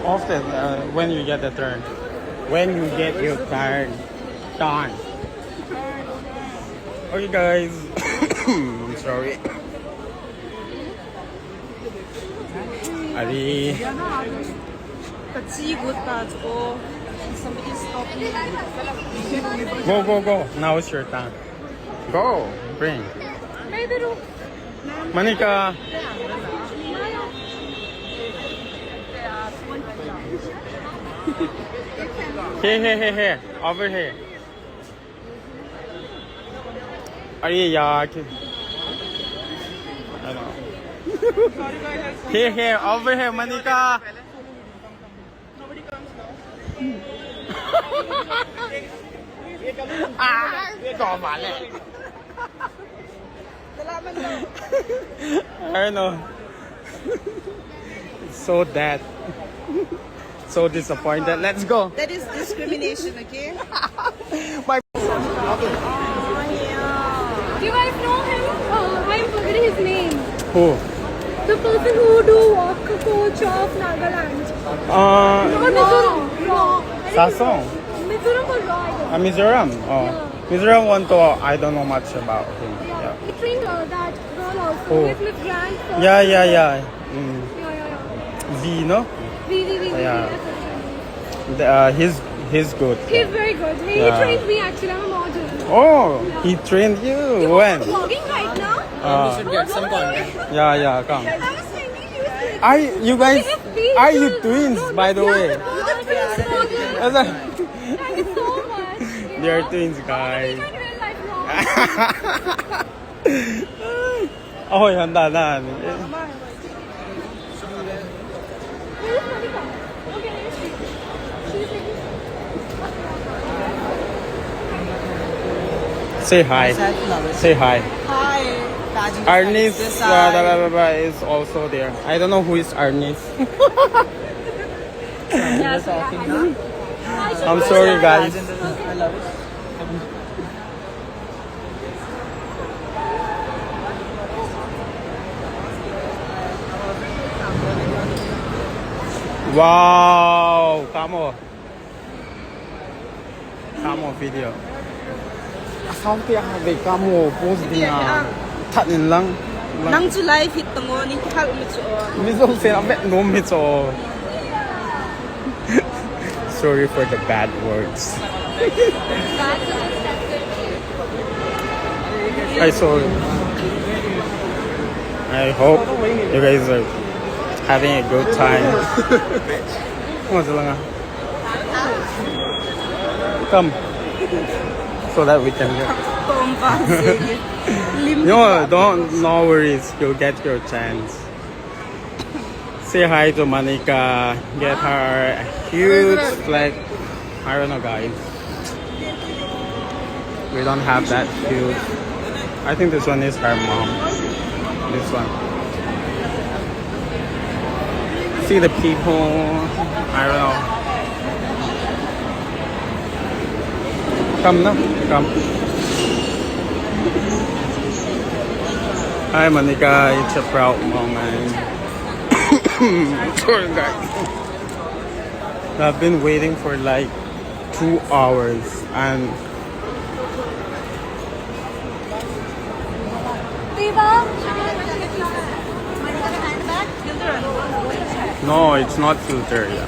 Often, when you get the turn. When you get your turn. Done. Okay, guys. I'm sorry. Ali. Somebody stop me. Go. Now it's your time. Go. Bring. Manika. Here. Over here. Ali, yeah. I know. Here. Over here, Manika. I don't know. So dead. So disappointed. Let's go. That is discrimination, okay? My Do you guys know him? I'm forgetting his name. who? The person who do walk coach of Nagaland. Or Mizoram. No. Sasong. Mizoram or Raw, I guess. Mizoram. Oh. Yeah. Mizoram one to I don't know much about him. Yeah. He trained that girl also. Who? With Miss Grand. Yeah. Mm. Yeah. V, no? Really. Yeah. He's good. He's very good. He Yeah. trained me actually. I'm a model. Oh, he trained you when? Vlogging right now? Get some content. Yeah, come. I was thinking you You guys, we are you should- twins, No, by the yeah, way? we're the twins model. That's a- Thank you so much. They're twins, guys. In real life vlog. Oh, handa na. Where is Monica? Okay, let's see. She's like Say hi. Say hi. Hi. Arnis is also there. I don't know who is Arnis. I'm sorry, guys. Wow, Kamo video. Sao tiyak về Kamo post din na thật nên lang. Nang July fit tango ni hal umutso. Miso sen abe no mitso. Sorry for the bad words. I sorry. I hope you guys are having a good time. Come, so that we can get. No, no worries. You'll get your chance. Say hi to Monica. Get her a huge flag. I don't know, guys. We don't have that huge. I think this one is her mom. This one. See the people. I don't know. Come now. Come. Hi, Monica. It's a proud moment. Sorry, guys. I've been waiting for like 2 hours and no, it's not filter. Yeah.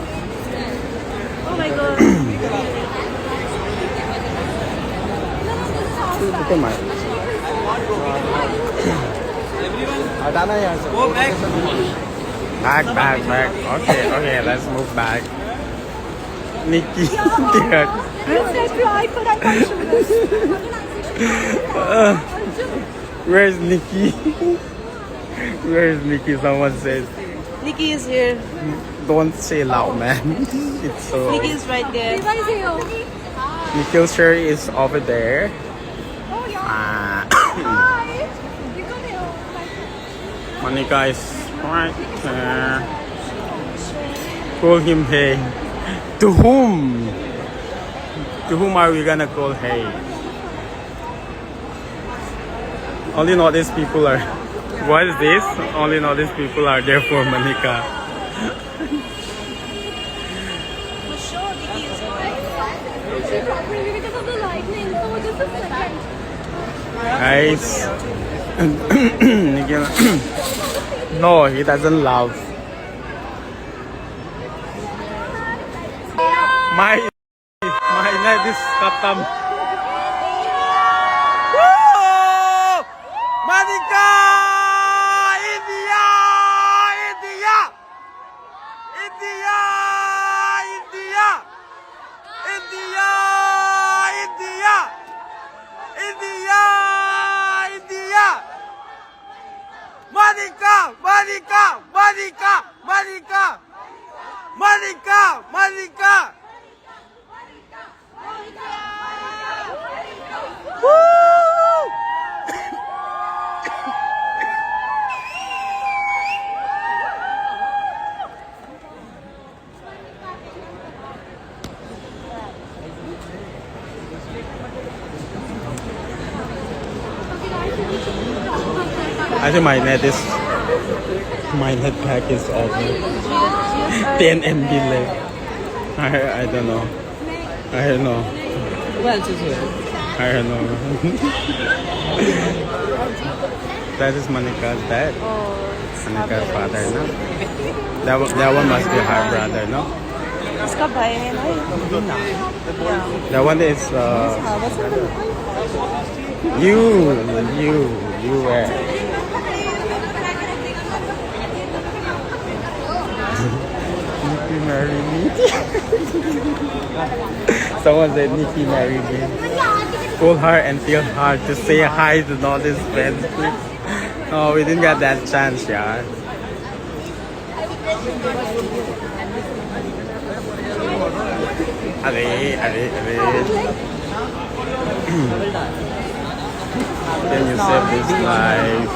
Oh my god. Look at my. Back. Okay, let's move back. Nikki, dear. Where's Nikki? Where's Nikki? Someone says. Nikki is here. Don't say loud, man. It's so. Nikki is right there. Nikhil Sherry is over there. Monica is right there. Call him hey. To whom? To whom are we gonna call hey? Only notice people are What is this? Only know these people are there for Monica. For sure, Nikki is here. Properly because of the lightning. So just a second. Guys. No, he doesn't love. My net is katam. Woo! Monica! India! India! India! India! India! India! India! India! Monica! Monica! Monica! Monica! Monica! Monica! Woo! I think my net pack is over. 10 MB left. I don't know. I don't know. I don't know. That is Monica's dad. Monica's father, no? That one must be her brother, no? इसका भाई है ना That one is you were. Nikki marry me. Someone said Nikki marry me. Pull her and tell her to say hi to all these friends, please. Oh, we didn't get that chance, yeah. Are. Can you save this life?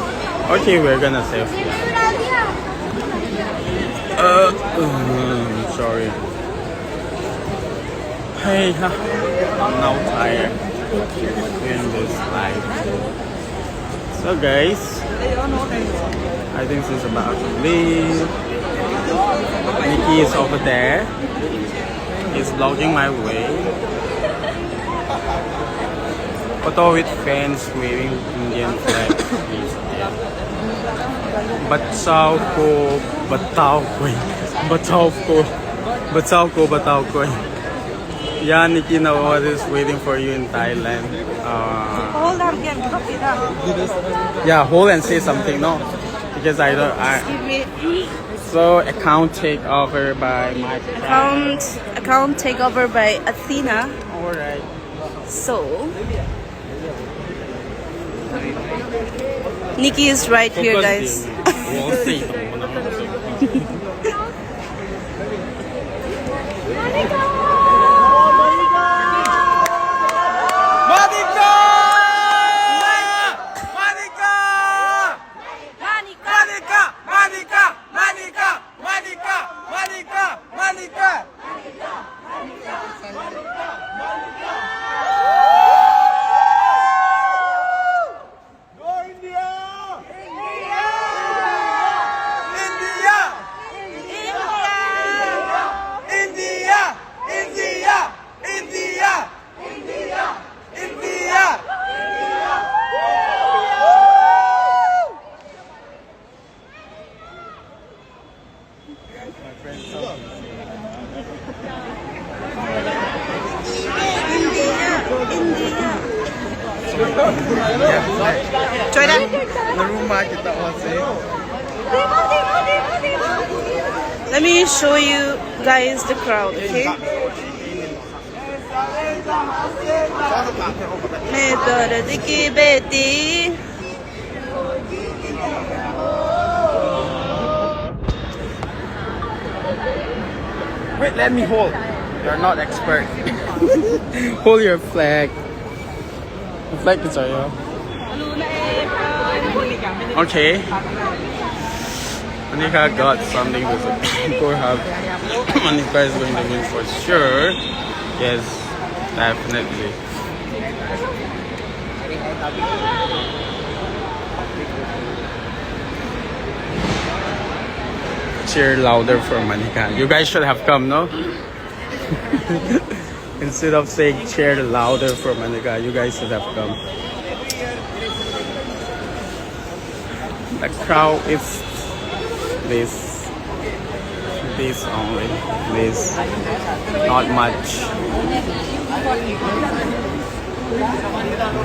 Okay, we're gonna save it. Sorry. Hey, I'm now tired doing this live. So guys, I think she's about to leave. Nikki is over there. He's blocking my way. Photo with fans waving Indian flag. Batao ko. Yeah, Nikki Nawad is waiting for you in Thailand. Hold on again. Yeah, hold and say something, no? Because I don't. Give me So account takeover by my account takeover by Athena. Alright. So Nikki is right here, guys. Try that. Let me show you guys the crowd, okay? Wait, let me hold. You're not expert. Hold your flag. The flag is here. Okay. Monica got something to go have. Monica is going to win for sure. Yes, definitely. cheer louder for Manika. You guys should have come, no? Instead of saying cheer louder for Manika, you guys should have come. The crowd is this only. This, not much.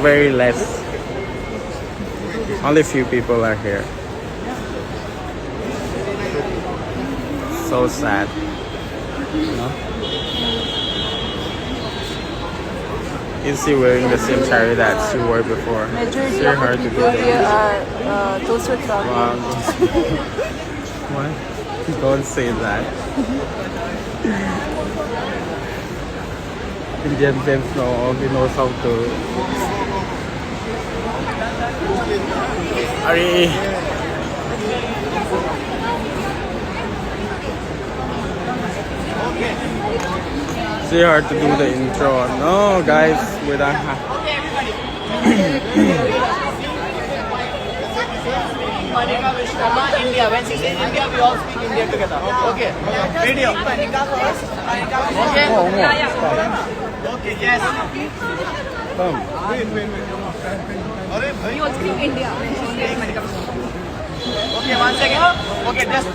Very less. Only few people are here. So sad. No? Is she wearing the same saree that she wore before? Majority It's of hard the to people do here that. are those who travel. Wow. What? Don't say that. Indian fans know, he knows how to. Ari. It's hard to do the intro. No, guys, we don't have. Manika Vishkarma, India. When she says India, we all speak India together. Okay. Video. Okay. Okay. Yes. Come. You also speak India when she says Manika Vishkarma. Okay. 1 second. Okay. Just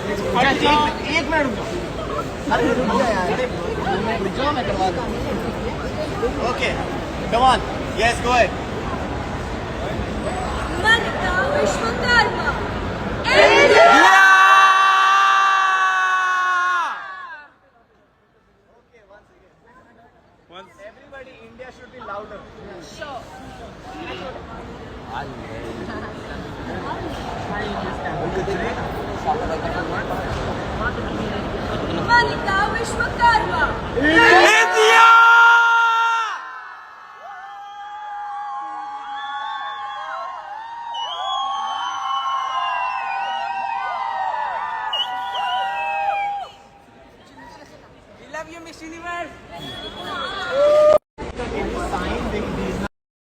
एक minute रुको. अरे रुक जा यार. अरे रुक जाओ मैं करवा दूँ. Okay. Come on. Yes. Go ahead. Manika Vishkarma. Everybody, India should be louder. Sure. Manika Vishkarma. We love you, Miss Universe.